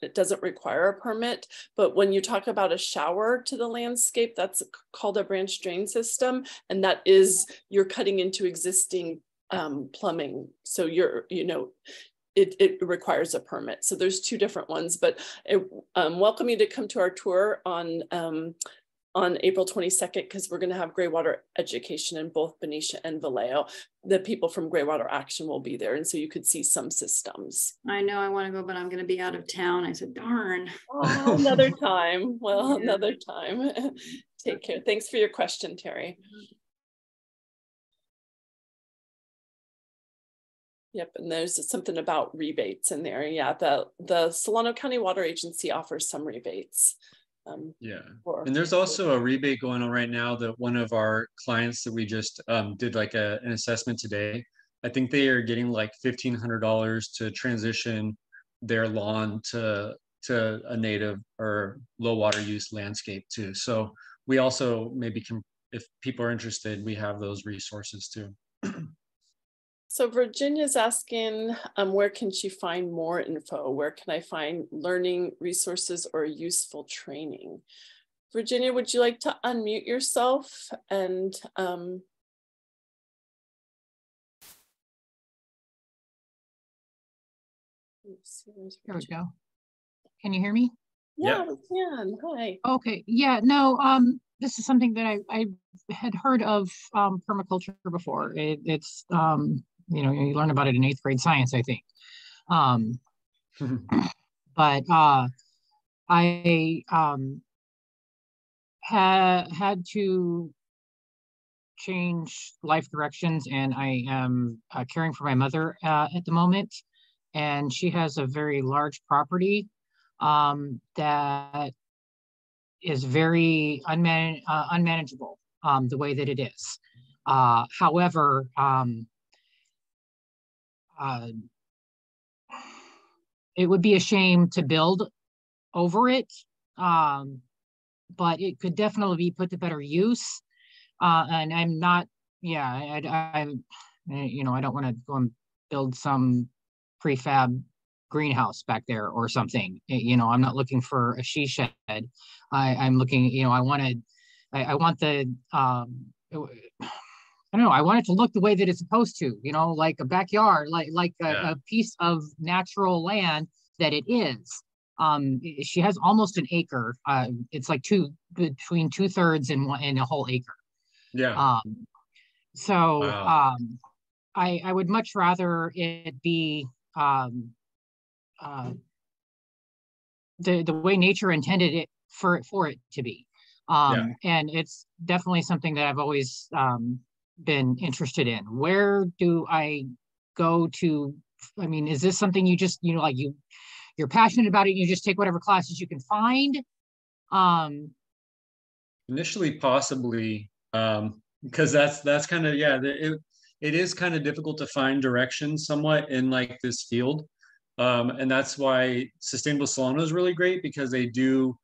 it doesn't require a permit. But when you talk about a shower to the landscape, that's called a branch drain system. And that is, you're cutting into existing plumbing. So it requires a permit. So there's 2 different ones, but I welcome you to come to our tour on April 22nd, because we're going to have gray water education in both Benicia and Vallejo. The people from Gray Water Action will be there, and so you could see some systems.
I know I want to go, but I'm going to be out of town. I said, darn.
Oh, another time. Well, another time. Take care. Thanks for your question, Terry. Yep, and there's something about rebates in there. Yeah, the Solano County Water Agency offers some rebates. And there's also a rebate going on right now that one of our clients that we just did like an assessment today. I think they are getting like $1,500 to transition their lawn to a native or low water use landscape too. So we also maybe can, if people are interested, we have those resources too. So Virginia's asking, where can she find more info? Where can I find learning resources or useful training? Virginia, would you like to unmute yourself and
there we go. Can you hear me?
Yeah, we can. Hi.
Okay. Yeah, no, this is something that I had heard of permaculture before. It's you learn about it in 8th grade science, I think. But I had to change life directions, and I am caring for my mother at the moment, and she has a very large property that is very unmanageable the way that it is. However, it would be a shame to build over it, but it could definitely be put to better use. And I'm not, I don't want to go and build some prefab greenhouse back there or something. I'm not looking for a she shed. I'm looking, I want the, I don't know, I want it to look the way that it's supposed to, like a backyard, like a piece of natural land that it is. She has almost an acre. It's like between 2/3 and a whole acre. Yeah. So wow. I would much rather it be the way nature intended it for it to be. And it's definitely something that I've always been interested in. Where do I go to? I mean, is this something you just, you you're passionate about it, you just take whatever classes you can find.
Initially, possibly, because that's kind of, yeah, it is kind of difficult to find direction somewhat in like this field. And that's why Sustainable Solano is really great, because they do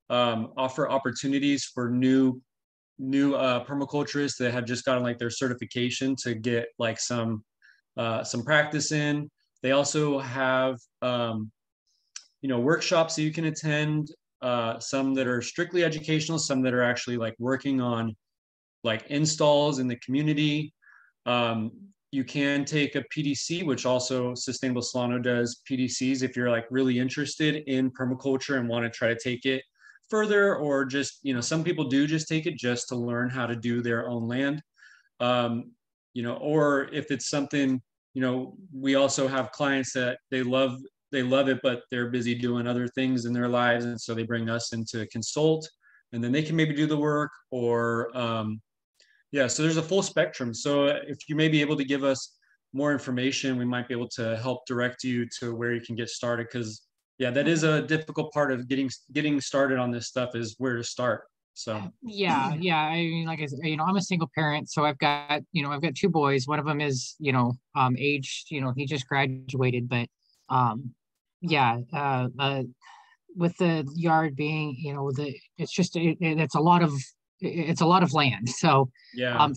offer opportunities for new permaculturists that have just gotten like their certification to get like some practice in. They also have workshops that you can attend, some that are strictly educational, some that are actually like working on like installs in the community. You can take a PDC, which also Sustainable Solano does PDCs if you're like really interested in permaculture and want to try to take it further, or just, some people do just take it just to learn how to do their own land. Or if it's something, we also have clients that they love it, but they're busy doing other things in their lives. And so they bring us in to consult, and then they can maybe do the work, or, so there's a full spectrum. So if you may be able to give us more information, we might be able to help direct you to where you can get started. Because that is a difficult part of getting started on this stuff, is where to start. So
yeah. I mean, like I said, I'm a single parent, so I've got 2 boys. One of them is, aged, he just graduated, but with the yard being, it's a lot of land. So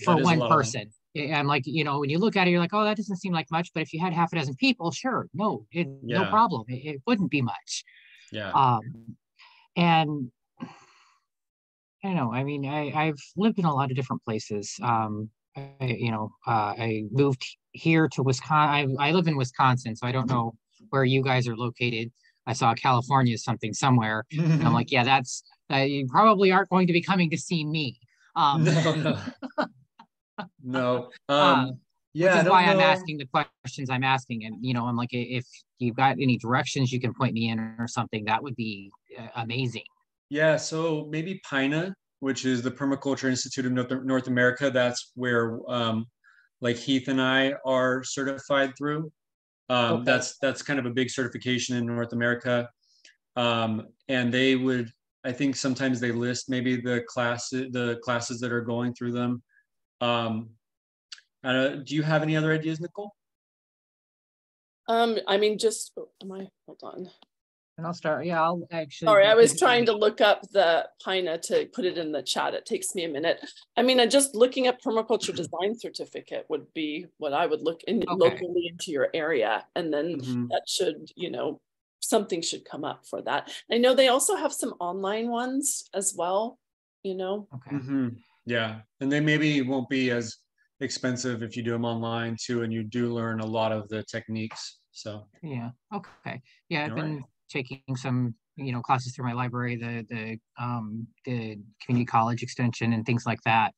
for one person, I'm like, when you look at it, you're like, oh, that doesn't seem like much. But if you had half a dozen people, sure, no problem. It wouldn't be much.
Yeah.
And I don't know. I mean, I've lived in a lot of different places. I moved here to Wisconsin. I live in Wisconsin, so I don't know where you guys are located. I saw California somewhere. And I'm like, yeah, that's you probably aren't going to be coming to see me.
No.
Which is why I'm asking the questions I'm asking. And, I'm like, if you've got any directions you can point me in or something, that would be amazing.
Yeah, so maybe PINA, which is the Permaculture Institute of North America. That's where like Heath and I are certified through. Okay. That's kind of a big certification in North America. And they would, I think sometimes they list maybe the classes that are going through them. Do you have any other ideas, Nicole?
I mean, hold on.
And I'll start. Yeah, I'll actually.
Sorry, I was trying to look up the PINA to put it in the chat. It takes me a minute. I mean, just looking at permaculture design certificate would be what I would look in locally into your area. And then that should, something should come up for that. I know they also have some online ones as well,
Okay.
Yeah. And they maybe won't be as expensive if you do them online too, and you do learn a lot of the techniques. So
yeah. Okay. Yeah, I've been taking some classes through my library, the community college extension and things like that.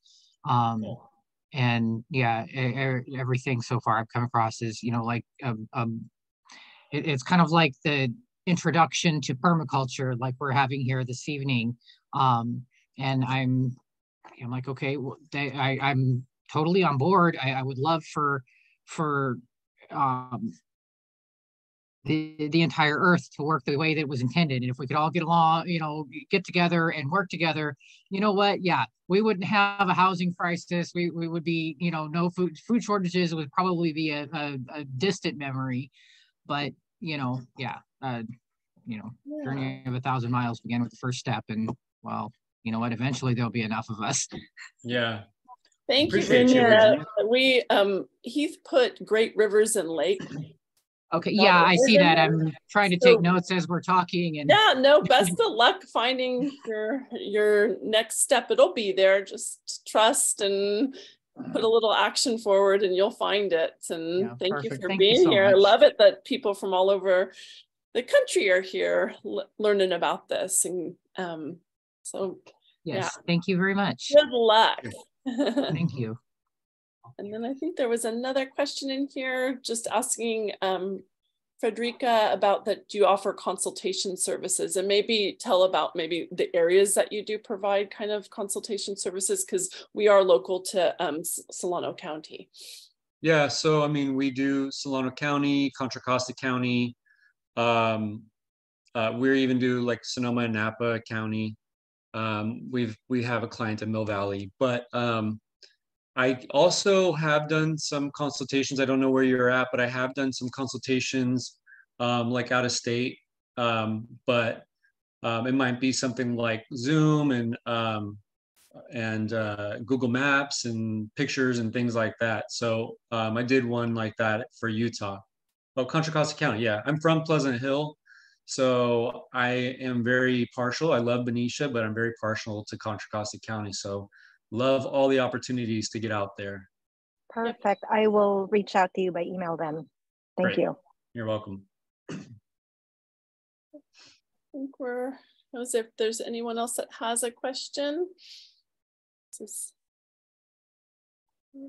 And yeah, everything so far I've come across is it's kind of like the introduction to permaculture, like we're having here this evening. And I'm like, okay, well, I'm totally on board. I would love for the entire earth to work the way that it was intended. And if we could all get along, get together and work together, you know what? Yeah, we wouldn't have a housing crisis. We would be, no food shortages would probably be a distant memory. But, journey of 1,000 miles began with the first step. And well, you know what? Eventually there'll be enough of us.
Yeah.
Thank you, Virginia. Heath put Great Rivers and Lakes.
Okay, yeah, I see that. I'm trying to take notes as we're talking. And
yeah, no, best of luck finding your next step. It'll be there. Just trust and put a little action forward and you'll find it. And thank you for being here. I love it that people from all over the country are here learning about this. And
yes, thank you very much.
Good luck.
Thank you.
And then I think there was another question in here just asking Frederica about that, do you offer consultation services, and maybe tell about maybe the areas that you do provide kind of consultation services, because we are local to Solano County.
Yeah, so I mean, we do Solano County, Contra Costa County, we even do like Sonoma and Napa County. We have a client in Mill Valley, but I also have done some consultations. I don't know where you're at, but I have done some consultations like out of state. But it might be something like Zoom and Google Maps and pictures and things like that. So I did one like that for Utah. Oh, Contra Costa County. Yeah, I'm from Pleasant Hill. So I am very partial. I love Benicia, but I'm very partial to Contra Costa County. So love all the opportunities to get out there.
Perfect. I will reach out to you by email then. Thank
Great.
you.
You're welcome.
I think as if there's anyone else that has a question. I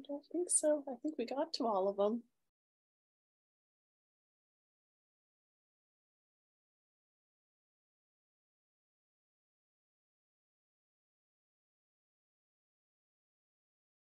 don't think so. I think we got to all of them.